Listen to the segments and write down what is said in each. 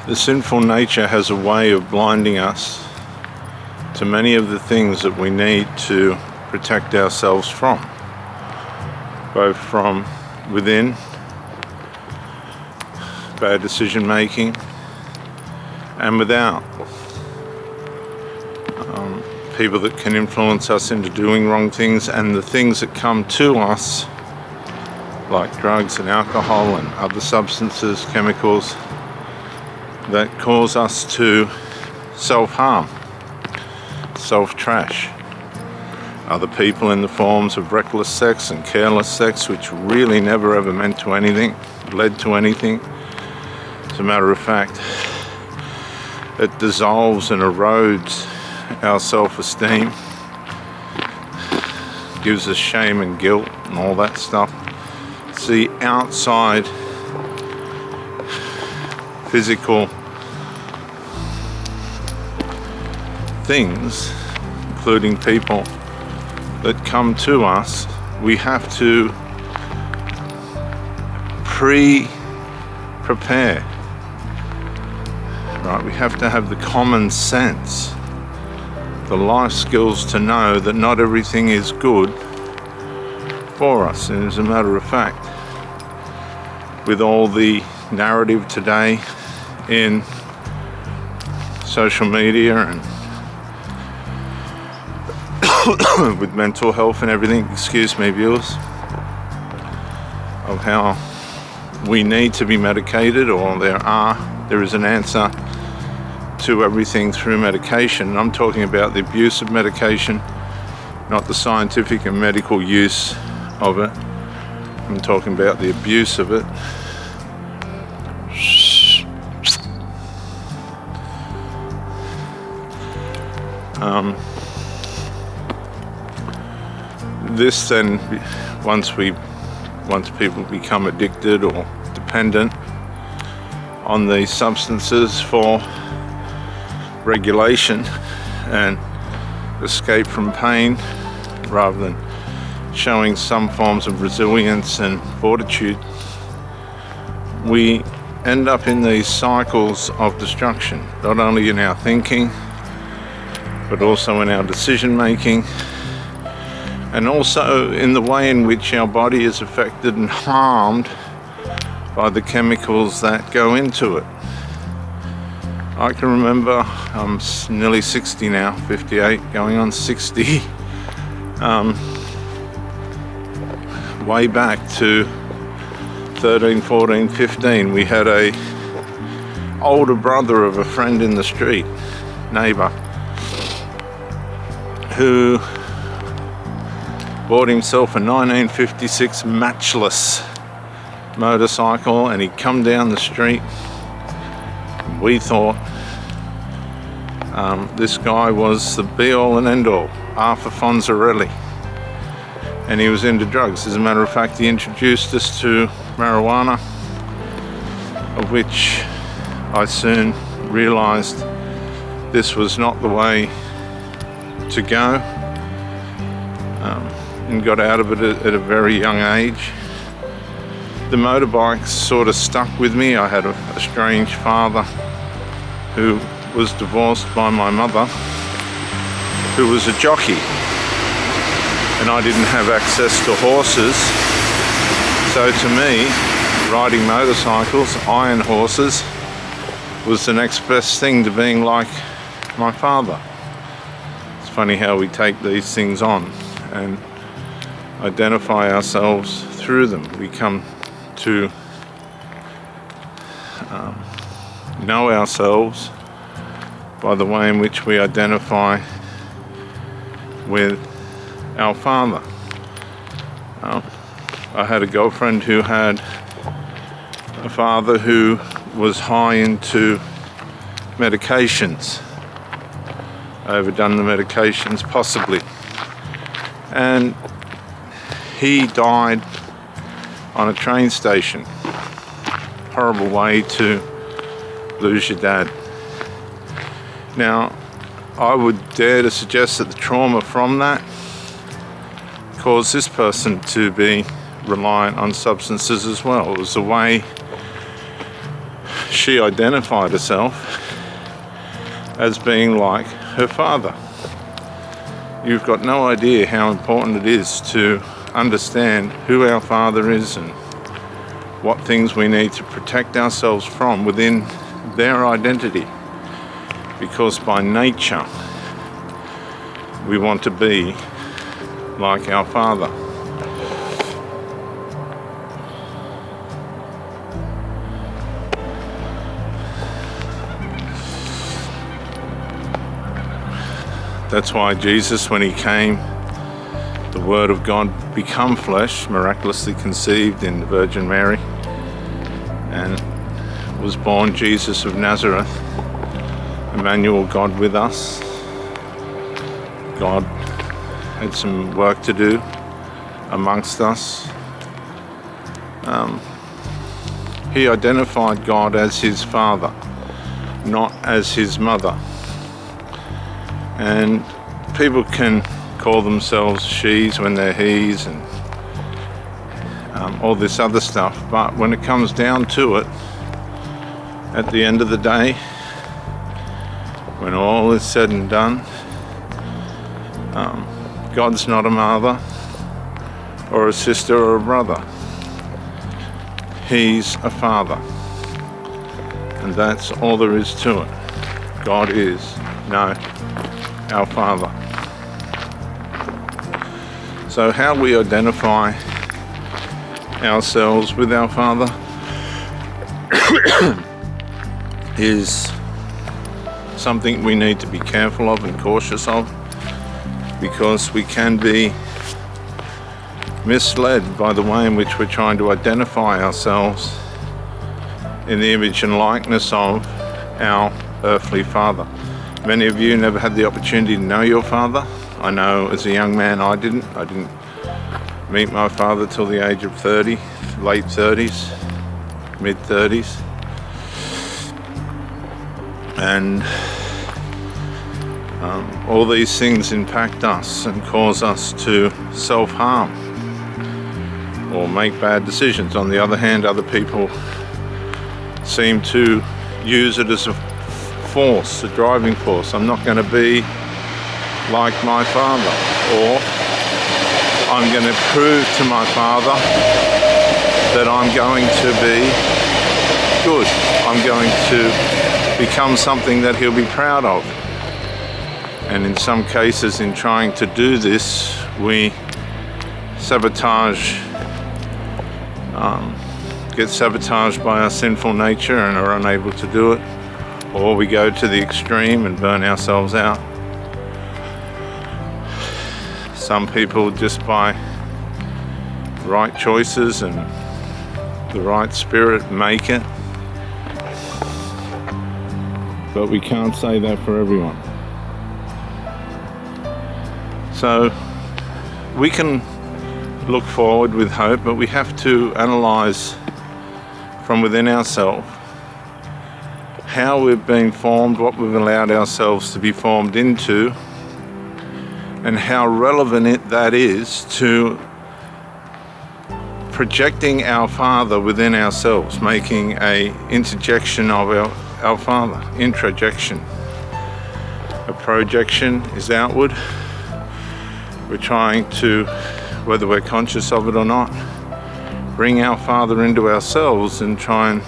The sinful nature has a way of blinding us to many of the things that we need to protect ourselves from, both from within, bad decision making, and without. People that can influence us into doing wrong things, and the things that come to us, like drugs and alcohol and other substances, chemicals, that cause us to self-harm, self-trash. Other people in the forms of reckless sex and careless sex, which really never ever meant to anything, led to anything. As a matter of fact, it dissolves and erodes our self-esteem, gives us shame and guilt and all that stuff. It's the outside physical things, including people that come to us, we have to prepare. Right? We have to have the common sense, the life skills to know that not everything is good for us. And as a matter of fact, with all the narrative today in social media and with mental health and everything, excuse me viewers, of how we need to be medicated, or there is an answer to everything through medication. I'm talking about the abuse of medication, not the scientific and medical use of it. I'm talking about the abuse of it. This then, once people become addicted or dependent on these substances for regulation and escape from pain, rather than showing some forms of resilience and fortitude, we end up in these cycles of destruction, not only in our thinking, but also in our decision making, and also in the way in which our body is affected and harmed by the chemicals that go into it. I can remember, I'm nearly 60 now, 58, going on 60. Way back to 13, 14, 15, we had a older brother of a friend in the street, neighbor, who bought himself a 1956 matchless motorcycle, and he'd come down the street. We thought this guy was the be-all and end-all, Arthur Fonzarelli, and he was into drugs. As a matter of fact, he introduced us to marijuana, of which I soon realized this was not the way to go, and got out of it at a very young age. The motorbikes sort of stuck with me. I had a strange father who was divorced by my mother, who was a jockey, and I didn't have access to horses. So to me, riding motorcycles, iron horses, was the next best thing to being like my father. It's funny how we take these things on and identify ourselves through them. We come to know ourselves by the way in which we identify with our father. I had a girlfriend who had a father who was high into medications, overdone the medications possibly, and he died on a train station. Horrible way to lose your dad. Now, I would dare to suggest that the trauma from that caused this person to be reliant on substances as well. It was a way she identified herself as being like her father. You've got no idea how important it is to understand who our Father is and what things we need to protect ourselves from within their identity. Because by nature, we want to be like our Father. That's why Jesus, when he came, the Word of God become flesh, miraculously conceived in the Virgin Mary, and was born Jesus of Nazareth, Emmanuel, God with us. God had some work to do amongst us. He identified God as his Father, not as his mother. And people can call themselves she's when they're he's and all this other stuff, but when it comes down to it, at the end of the day, when all is said and done, God's not a mother or a sister or a brother. He's a Father, and that's all there is to it. God is our Father. So how we identify ourselves with our Father is something we need to be careful of and cautious of, because we can be misled by the way in which we're trying to identify ourselves in the image and likeness of our earthly father. Many of you never had the opportunity to know your father. I know as a young man I didn't meet my father till the age of 30, late 30s, mid 30s. And all these things impact us and cause us to self-harm or make bad decisions. On the other hand, other people seem to use it as a force, a driving force. I'm not going to be like my father, or I'm going to prove to my father that I'm going to be good. I'm going to become something that he'll be proud of. And in some cases, in trying to do this, we get sabotaged by our sinful nature and are unable to do it, or we go to the extreme and burn ourselves out. Some people, just by right choices and the right spirit, make it, but we can't say that for everyone. So we can look forward with hope, but we have to analyze from within ourselves how we've been formed, what we've allowed ourselves to be formed into, and how relevant that is to projecting our Father within ourselves, making a interjection of our Father, introjection. A projection is outward. We're trying to, whether we're conscious of it or not, bring our Father into ourselves and try and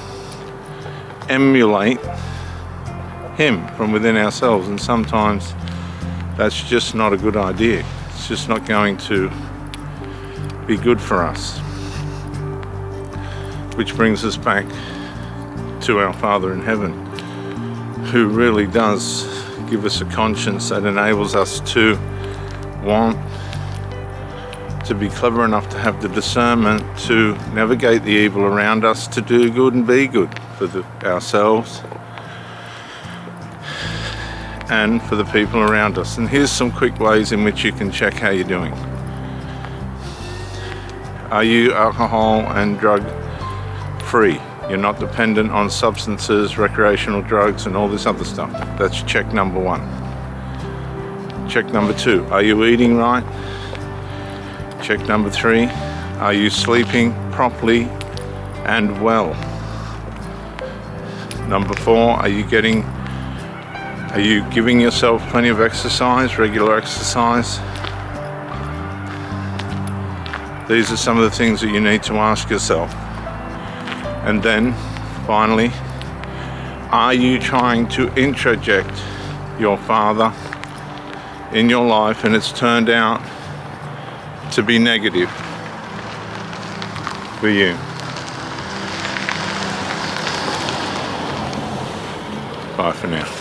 emulate Him from within ourselves. And sometimes that's just not a good idea. It's just not going to be good for us. Which brings us back to our Father in heaven, who really does give us a conscience that enables us to want to be clever enough to have the discernment to navigate the evil around us, to do good and be good for ourselves and for the people around us. And here's some quick ways in which you can check how you're doing. Are you alcohol and drug free? You're not dependent on substances, recreational drugs and all this other stuff. That's check number one. Check number two, are you eating right? Check number three, are you sleeping properly and well? Number 4, are you giving yourself plenty of exercise, regular exercise? These are some of the things that you need to ask yourself. And then, finally, are you trying to introject your father in your life and it's turned out to be negative for you? Bye for now.